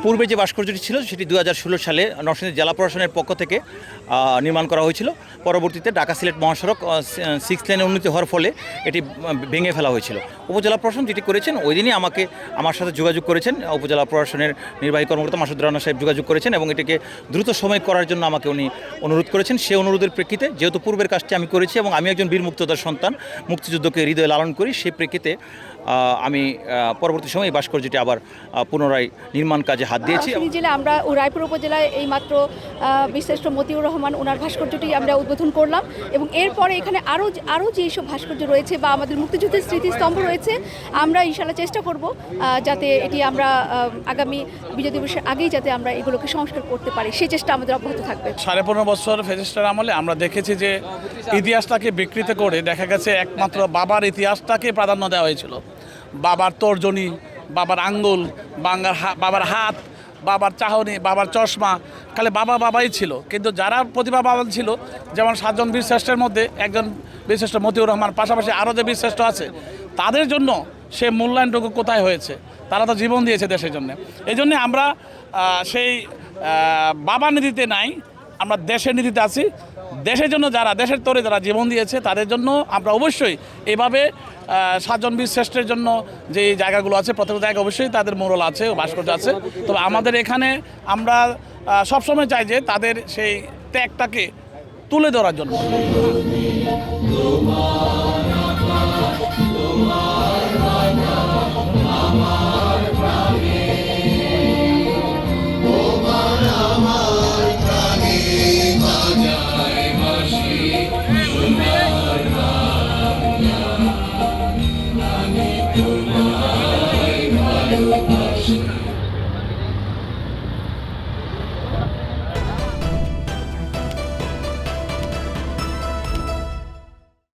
পূর্বে যে ভাস্কর্যটি ছিল সেটি 2016 সালে নরসিংদী জেলা প্রশাসনের পক্ষ থেকে নির্মাণ করা হয়েছিল। পরবর্তীতে ঢাকা সিলেট মহাসড়ক 6 লেনে উন্নতি হওয়ার ফলে এটি ভেঙে ফেলা হয়েছিল। উপজেলা প্রশাসন যেটি করেছেন ওই দিনই আমার সাথে যোগাযোগ করেছেন, উপজেলা প্রশাসনের নির্বাহী কর্মকর্তা মাসুদ রানা সাহেব যোগাযোগ করেছেন এবং এটিকে দ্রুত সময় করার জন্য আমাকে উনি অনুরোধ করেছেন। সেই অনুরোধের প্রেক্ষিতে যেহেতু পূর্বের কাজটি আমি করেছি এবং আমি একজন বীর মুক্তিযোদ্ধার সন্তান, মুক্তিযুদ্ধকে হৃদয়ে লালন করি, সেই প্রেক্ষিতে আমি পরবর্তী সময়ে এই ভাস্কর্যটি আবার পুনরায় নির্মাণ কাজে হাত দিয়েছি। জেলা আমরা রায়পুর উপজেলায় এইমাত্র বীরশ্রেষ্ঠ মতিউর রহমান ওনার ভাস্কর্যটি আমরা উদ্বোধন করলাম এবং এরপরে এখানে আরও যেসব ভাস্কর্য রয়েছে বা আমাদের মুক্তিযুদ্ধের স্মৃতিস্তম্ভ রয়েছে, আমরা ইনশাল্লাহ চেষ্টা করব যাতে এটি আমরা আগামী বিজয় দিবসের আগেই যাতে আমরা এগুলোকে সংস্কার করতে পারি, সেই চেষ্টা আমাদের অব্যাহত থাকবে। 15.5 বছর ফ্যাসিস্টের আমলে আমরা দেখেছি যে ইতিহাসটাকে বিকৃত করে দেখা গেছে একমাত্র বাবার ইতিহাসটাকে প্রাধান্য দেওয়া হয়েছিল। বাবার তর্জনী, বাবার আঙ্গুল, বাবার হাত, বাবার চাহনি, বাবার চশমা, খালি বাবাই ছিল। কিন্তু যারা প্রতিভাবান ছিল, যেমন 7 জন বীরশ্রেষ্ঠের মধ্যে একজন বীরশ্রেষ্ঠ মতিউর রহমান, পাশাপাশি আরও যে বীরশ্রেষ্ঠ আছে তাদের জন্য সে মূল্যায়নটুকু কোথায় হয়েছে? তারা তো জীবন দিয়েছে দেশের জন্য। এই জন্যে আমরা সেই বাবা নীতিতে নাই, আমরা দেশের নীতিতে আছি। দেশের জন্য দেশের তরে যারা জীবন দিয়েছে তাদের জন্য আমরা অবশ্যই এভাবে 7 জন বীরশ্রেষ্ঠের জন্য যে জায়গাগুলো আছে প্রত্যেক জায়গায় অবশ্যই তাদের মোড়ল আছে, ভাস্কর্য আছে। তবে আমাদের এখানে আমরা সবসময় চাই যে তাদের সেই ত্যাগটাকে তুলে ধরার জন্য।